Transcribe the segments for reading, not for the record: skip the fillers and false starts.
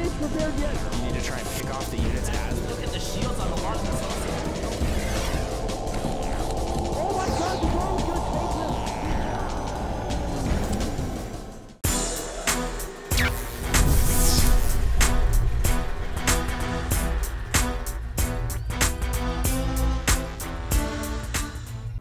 quite prepared yet. You need to try and pick off the units as. Look at the shields on the mark. Oh my God, the drone's gonna take this.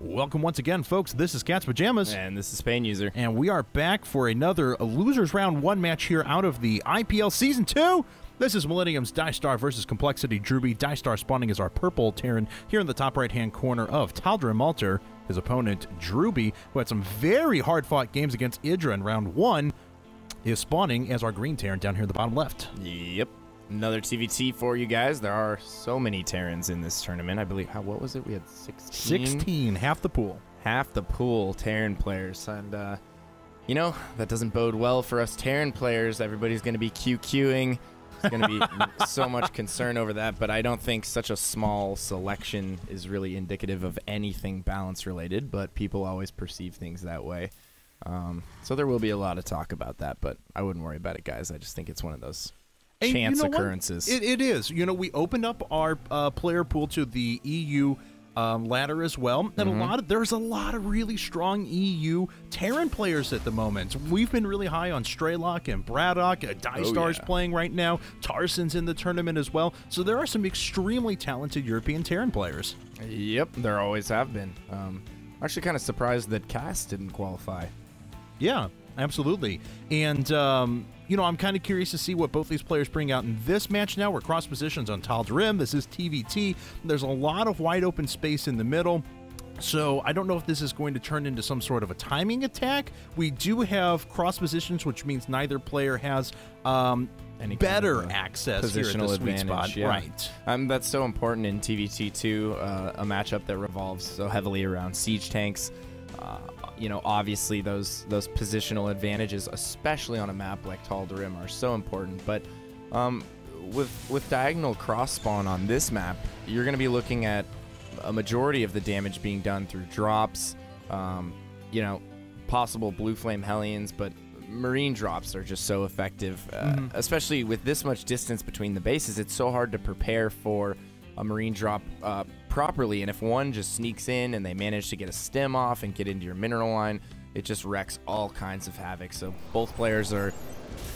Welcome once again, folks. This is Cat's Pajamas. And this is Spain User. And we are back for another Losers Round 1 match here out of the IPL Season 2. This is Millennium's DieStar versus Complexity Drewbie. DieStar spawning as our purple Terran here in the top right-hand corner of Taldrim Alter. His opponent, Drewbie, who had some very hard-fought games against Idra in Round 1, is spawning as our green Terran down here in the bottom left. Yep. Another TVT for you guys. There are so many Terrans in this tournament. I believe, what was it? We had 16? 16, half the pool. Half the pool, Terran players. And, you know, that doesn't bode well for us Terran players. Everybody's going to be QQing. There's going to be so much concern over that. But I don't think such a small selection is really indicative of anything balance related. But people always perceive things that way. So there will be a lot of talk about that. But I wouldn't worry about it, guys. I just think it's one of those chance occurrences. It is. You know, we opened up our player pool to the EU ladder as well, and there's a lot of really strong EU Terran players at the moment. We've been really high on Straylock and Braddock. DieStar's playing right now. Tarson's in the tournament as well. So there are some extremely talented European Terran players. Yep, there always have been. Actually kind of surprised that Cass didn't qualify. Yeah, absolutely. And you know, I'm kind of curious to see what both these players bring out in this match now. We're cross positions on Taldrim. This is TVT. There's a lot of wide open space in the middle. So I don't know if this is going to turn into some sort of a timing attack. We do have cross positions, which means neither player has any better access here at the sweet spot. Yeah. Right. That's so important in TVT2, a matchup that revolves so heavily around siege tanks. You know, obviously those positional advantages, especially on a map like Taldrim, are so important. But with diagonal cross spawn on this map, you're going to be looking at a majority of the damage being done through drops, you know, possible blue flame Hellions, but marine drops are just so effective, especially with this much distance between the bases. It's so hard to prepare for a marine drop properly, and if one just sneaks in and they manage to get a stem off and get into your mineral line, it just wrecks all kinds of havoc. So both players are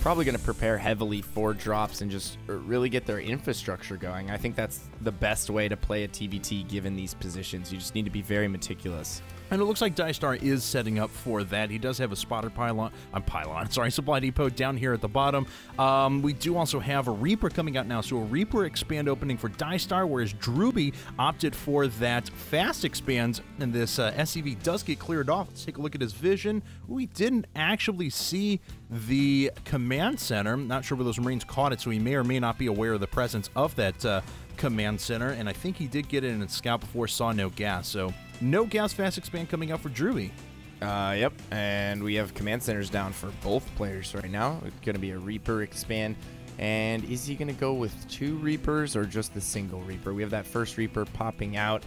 probably going to prepare heavily for drops and just really get their infrastructure going. I think that's the best way to play a TVT given these positions. You just need to be very meticulous. And it looks like DieStar is setting up for that. He does have a spotted supply depot down here at the bottom. We do also have a Reaper coming out now, so a Reaper expand opening for DieStar, whereas Drewbie opted for that fast expand, and this SCV does get cleared off. Let's take a look at his vision. We didn't actually see the command center. I'm not sure where those Marines caught it, so he may or may not be aware of the presence of that command center, and I think he did get it in a scout before, saw no gas, so no gas fast expand coming out for Drewbie. Yep, and we have command centers down for both players right now. It's going to be a Reaper expand, and is he going to go with 2 Reapers or just the single Reaper? We have that first Reaper popping out.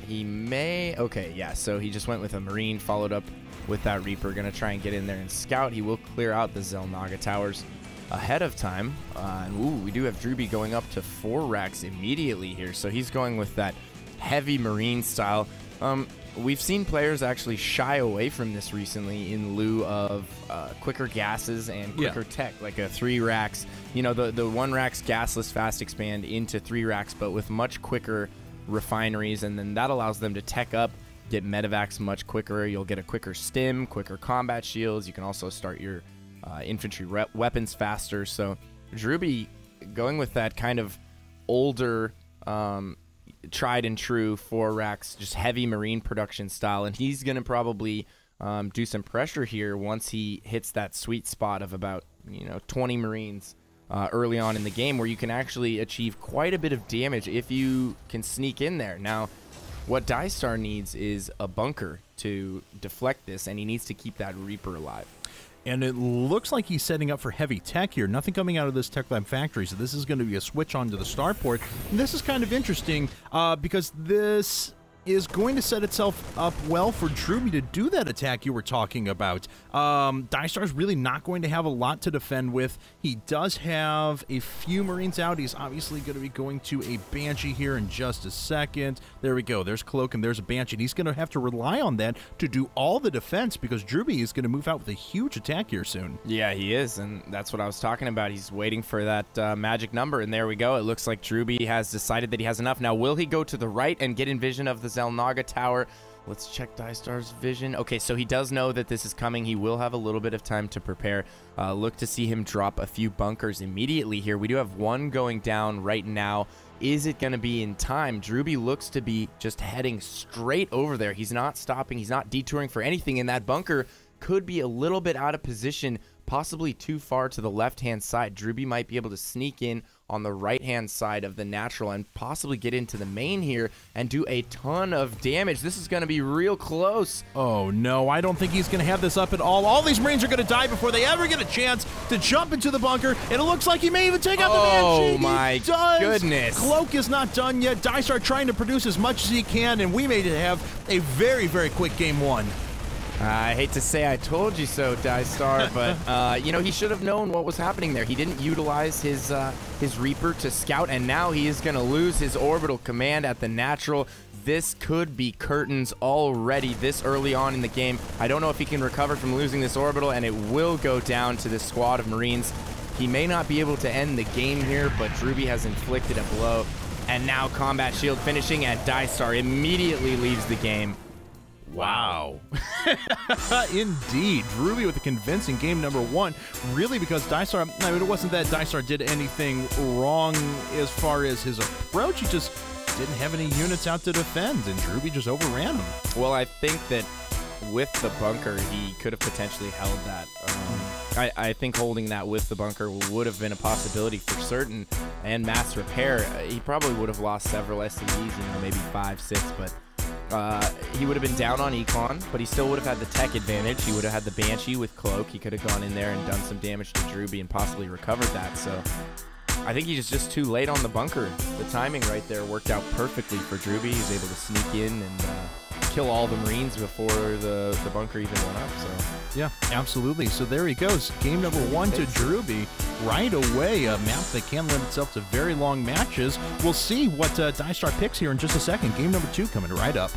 He may, okay, yeah, so he just went with a Marine, followed up with that Reaper, going to try and get in there and scout. He will clear out the Zelnaga towers ahead of time, and ooh, we do have Drewbie going up to 4 racks immediately here, so he's going with that heavy Marine style. We've seen players actually shy away from this recently in lieu of quicker gases and quicker tech, like a 3 racks, you know, the 1 racks gasless fast expand into 3 racks, but with much quicker refineries, and then that allows them to tech up, get medevacs much quicker. You'll get a quicker stim, quicker combat shields. You can also start your infantry weapons faster. So Drewbie going with that kind of older, tried and true 4 racks, just heavy Marine production style, and he's going to probably do some pressure here once he hits that sweet spot of about 20 Marines early on in the game, where you can actually achieve quite a bit of damage if you can sneak in there. Now, what DieStar needs is a bunker to deflect this, and he needs to keep that Reaper alive. And it looks like he's setting up for heavy tech here. Nothing coming out of this Tech Lab factory, so this is going to be a switch onto the starport. And this is kind of interesting because this is going to set itself up well for Drewbie to do that attack you were talking about. DieStar's really not going to have a lot to defend with. He does have a few Marines out. He's obviously going to be going to a Banshee here in just a second. There we go. There's Cloak and there's a Banshee. And he's going to have to rely on that to do all the defense because Drewbie is going to move out with a huge attack here soon. Yeah, he is, and that's what I was talking about. He's waiting for that magic number, and there we go. It looks like Drewbie has decided that he has enough. Now, will he go to the right and get in vision of the Xel'Naga Tower? Let's check DieStar's vision. Okay, so he does know that this is coming. He will have a little bit of time to prepare. Look to see him drop a few bunkers immediately here. We do have one going down right now. Is it going to be in time? Drewbie looks to be just heading straight over there. He's not stopping. He's not detouring for anything, and that bunker could be a little bit out of position, possibly too far to the left-hand side. Drewbie might be able to sneak in on the right-hand side of the natural and possibly get into the main here and do a ton of damage. This is going to be real close. Oh, no, I don't think he's going to have this up at all. All these Marines are going to die before they ever get a chance to jump into the bunker, and it looks like he may even take out the Banshee. Oh, my goodness. Cloak is not done yet. DieStar trying to produce as much as he can, and we may have a very, very quick game one. I hate to say I told you so, DieStar, but, you know, he should have known what was happening there. He didn't utilize his Reaper to scout, and now he is going to lose his orbital command at the natural. This could be curtains already this early on in the game. I don't know if he can recover from losing this orbital, and it will go down to this squad of Marines. He may not be able to end the game here, but Drewbie has inflicted a blow. And now combat shield finishing, and DieStar immediately leaves the game. Wow. Indeed. Drewbie with a convincing game number one. Really, because DieStar, I mean, it wasn't that DieStar did anything wrong as far as his approach. He just didn't have any units out to defend, and Drewbie just overran him. Well, I think that with the bunker, he could have potentially held that. I think holding that with the bunker would have been a possibility for certain. And mass repair, he probably would have lost several SCVs, you know, maybe 5, 6, but he would have been down on Econ, but he still would have had the tech advantage. He would have had the Banshee with Cloak. He could have gone in there and done some damage to Drewbie and possibly recovered that. So I think he's just too late on the bunker. The timing right there worked out perfectly for Drewbie. He was able to sneak in and kill all the Marines before the bunker even went up. So yeah, absolutely. So there he goes. Game number one to Drewbie. Right away, a map that can lend itself to very long matches. We'll see what DieStar picks here in just a second. Game number two coming right up.